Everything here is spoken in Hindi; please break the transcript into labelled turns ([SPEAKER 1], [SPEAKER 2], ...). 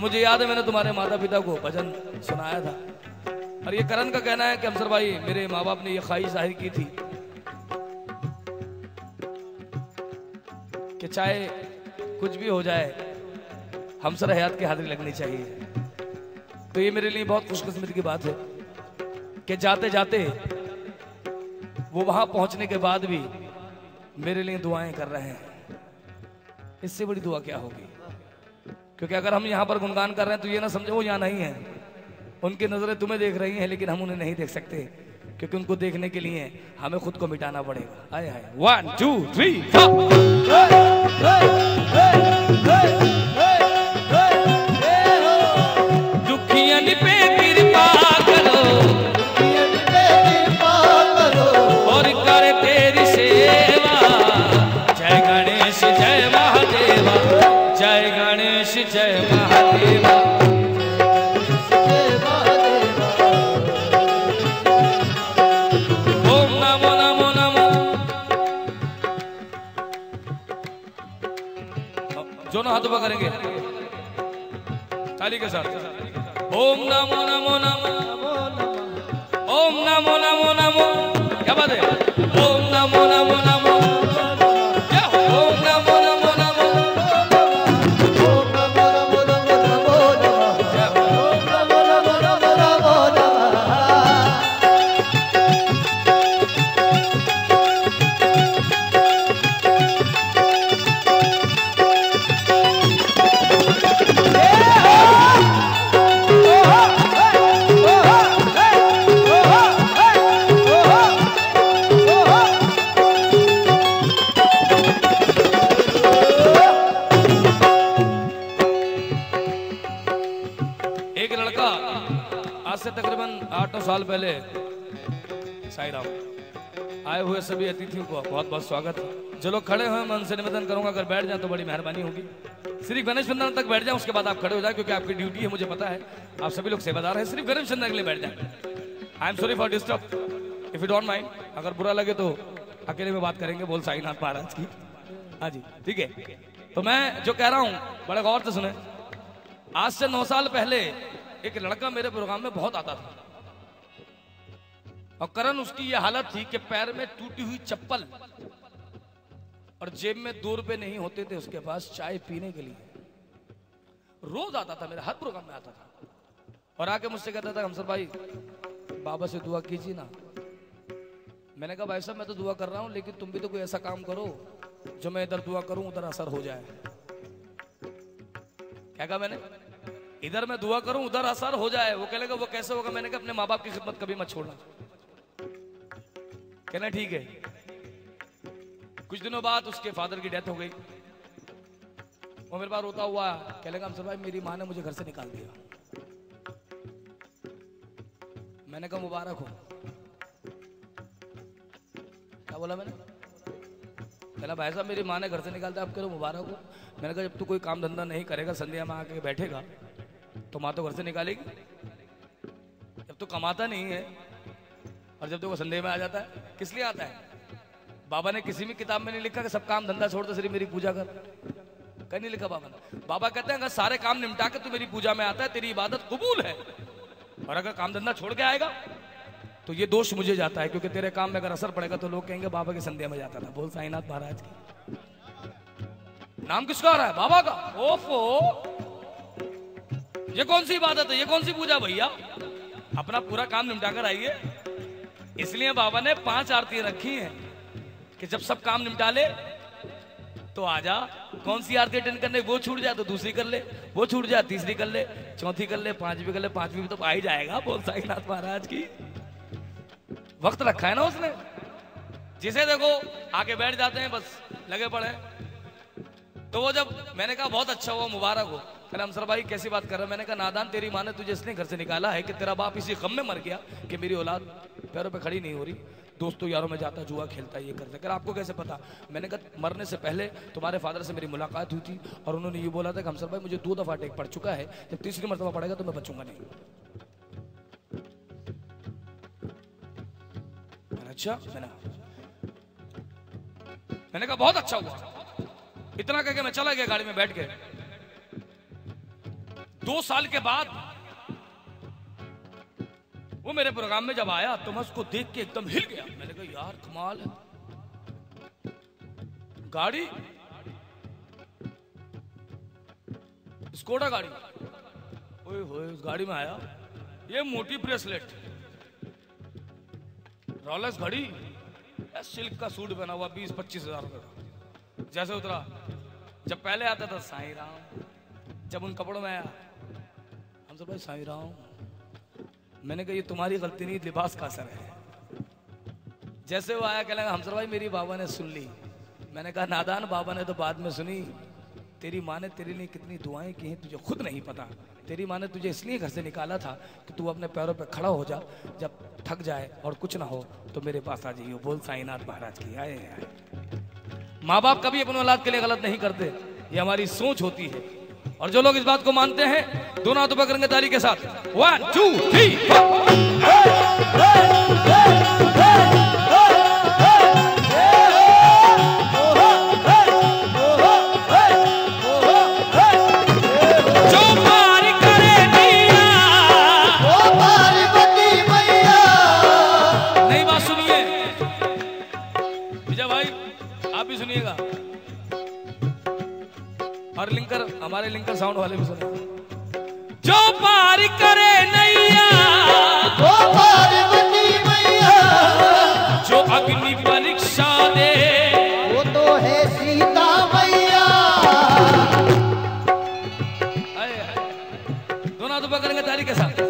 [SPEAKER 1] मुझे याद है मैंने तुम्हारे माता पिता को भजन सुनाया था। और ये करण का कहना है कि हमसर भाई मेरे माँ बाप ने ये ख्वाहिश जाहिर की थी कि चाहे कुछ भी हो जाए हमसर हयात की हाजिरी लगनी चाहिए। तो ये मेरे लिए बहुत खुशकिस्मती की बात है कि जाते जाते वो वहां पहुंचने के बाद भी मेरे लिए दुआएं कर रहे हैं। इससे बड़ी दुआ क्या होगी? क्योंकि अगर हम यहाँ पर गुणगान कर रहे हैं तो ये ना समझो वो यहाँ नहीं है, उनकी नजरें तुम्हें देख रही हैं लेकिन हम उन्हें नहीं देख सकते, क्योंकि उनको देखने के लिए हमें खुद को मिटाना पड़ेगा। आए हाय 1 2 3 दुखियन पे कृपा करो और कर तेरी सेवा। जय गणेश जय महादेवा, जय गणेश जय महादेवा। ओम नमो नमो नमो। जो ना हाथ ऊपर करेंगे ताली के साथ। ओम नमो नमो नमो, ओम नमो नमो नमो। क्या बात है? ओम नमो नमो नमो, क्या ओम नमो नमो नमो, ओम नमो नमो नमो नमो, क्या ओम नमो नमो नमो नमो। एक लड़का आज से तकरीबन 8-9 साल पहले, साईं राम, आए हुए सभी अतिथियों को बहुत बहुत स्वागत है। जो लोग खड़े हुए मैं उनसे निवेदन करूंगा अगर बैठ जाए तो बड़ी मेहरबानी होगी। सिर्फ गणेश वंदना तक बैठ जाए, उसके बाद आप खड़े हो जाए, क्योंकि आपकी ड्यूटी है, मुझे पता है आप सभी लोग सेवादार हैं। सिर्फ गणेश वंदना के लिए बैठ जाए। I am sorry for disturb, if you don't mind. अगर बुरा लगे तो अकेले में बात करेंगे, बोल साईनाथ महाराज की। हाँ जी ठीक है। तो मैं जो कह रहा हूँ बड़े गौर से सुने। आज से 9 साल पहले एक लड़का मेरे प्रोग्राम में बहुत आता था और करण उसकी ये हालत थी कि पैर में टूटी हुई चप्पल और जेब में 2 रुपए नहीं होते थे उसके पास चाय पीने के लिए। रोज आता था, मेरे हर प्रोग्राम में आता था और आके मुझसे कहता था हमसर भाई बाबा से दुआ कीजिए ना। मैंने कहा भाई साहब मैं तो दुआ कर रहा हूं, लेकिन तुम भी तो कोई ऐसा काम करो जो मैं इधर दुआ करूं उधर असर हो जाए। क्या कहा मैंने? इधर मैं दुआ करूं उधर असर हो जाए। वो कहने लगा वो कैसे होगा? मैंने कहा अपने माँ बाप की खिदमत कभी मत छोड़ना। कहना ठीक है। कुछ दिनों बाद उसके फादर की डेथ हो गई। वो मेरे पास रोता हुआ कहने लगा हमसर भाई मेरी माँ ने मुझे घर से निकाल दिया। मैंने कहा मुबारक हो। क्या बोला मैंने? कहला भाई साहब मेरी माँ ने घर से निकाल दिया, आप कह रहे हो मुबारक हो। मैंने कहा जब तू कोई काम धंधा नहीं करेगा, संध्या में आके बैठेगा तो माँ तो घर से निकालेगी। जब तू कमाता नहीं है और जब तू संदेह में आ जाता है, किस लिए आता है? बाबा ने किसी भी किताब में नहीं लिखा कि सब काम धंधा छोड़ दे सिर्फ मेरी पूजा कर, कहीं नहीं लिखा बाबा ने। बाबा कहते हैं अगर सारे काम निपटा के तू मेरी पूजा में आता है तेरी इबादत कबूल है, और अगर काम धंधा छोड़ के आएगा तो ये दोष मुझे जाता है, क्योंकि तेरे काम में अगर असर पड़ेगा तो लोग कहेंगे बाबा की संध्या में जाता था। बोल साईनाथ महाराज की। नाम किसका आ रहा है? बाबा का। ओफो, ये कौन सी इबादत है? ये कौन सी पूजा भैया? अपना पूरा काम निपटा कर आइए। इसलिए बाबा ने 5 आरतियां रखी हैं कि जब सब काम निपटा ले तो आजा। कौन सी आरती अटेंड करने, वो छूट जाए तो दूसरी कर ले, वो छूट जाए तीसरी कर ले, चौथी कर ले, 5वीं कर ले, 5वीं भी तो आ ही जाएगा। बोल साईनाथ महाराज की। वक्त रखा है ना उसने। जिसे देखो आके बैठ जाते हैं, बस लगे पड़े। तो वो जब मैंने कहा बहुत अच्छा हुआ, मुबारक हो। कहना हमसर भाई कैसी बात कर रहा है? मैंने कहा नादान तेरी माँ ने तुझे इसलिए घर से निकाला है कि तेरा बाप इसी गम में मर गया कि मेरी औलाद पैरों पे खड़ी नहीं हो रही, दोस्तों यारों में जाता, जुआ खेलता, ये करता। कर आपको कैसे पता? मैंने कहा मरने से पहले तुम्हारे फादर से मेरी मुलाकात हुई थी और उन्होंने ये बोला था कि हमसर भाई मुझे 2 दफा टेक पड़ चुका है, जब तीसरी मरतबा पड़ेगा तो मैं बचूंगा नहीं। अच्छा मैंने कहा बहुत अच्छा हुआ। इतना कह के मैं चला गया गाड़ी में बैठ के। 2 साल के बाद वो मेरे प्रोग्राम में जब आया तो मैं उसको देख के एकदम हिल गया। मैंने कहा यार कमाल है, गाड़ी स्कोडा गाड़ी, ओए होए उस गाड़ी में आया, ये मोटी ब्रेसलेट, रॉलेक्स घड़ी, सिल्क का सूट पहना हुआ 20-25 हजार रुपए का। जैसे उतरा, जब पहले आता था साईं राम, जब उन कपड़ों में आया हम सब भाई साईं राम, मैंने कहा ये तुम्हारी गलती नहीं, लिबास का असर है। जैसे वो आया कहने लगा हमसर भाई मेरी बाबा ने सुन ली। मैंने कहा नादान, बाबा ने तो बाद में सुनी, तेरी माँ ने तेरे लिए कितनी दुआएं की हैं तुझे खुद नहीं पता। तेरी माँ ने तुझे इसलिए घर से निकाला था कि तू अपने पैरों पे खड़ा हो जा, जब थक जाए और कुछ ना हो तो मेरे पास आ जाइए। बोल साईनाथ महाराज की आए आए। माँ बाप कभी अपने औलाद के लिए गलत नहीं करते, ये हमारी सोच होती है। और जो लोग इस बात को मानते हैं दोनों हाथों पकड़ेंगे ताली के साथ, 1 2 3 सुनिएगा और लिंकर, हमारे लिंकर साउंड वाले भी सुनिए। जो पार करे नैया वो पार्वती मैया, जो अग्नि परीक्षा दे वो तो है सीता मैया। दोनों तो पकड़ेंगे ताली के साथ।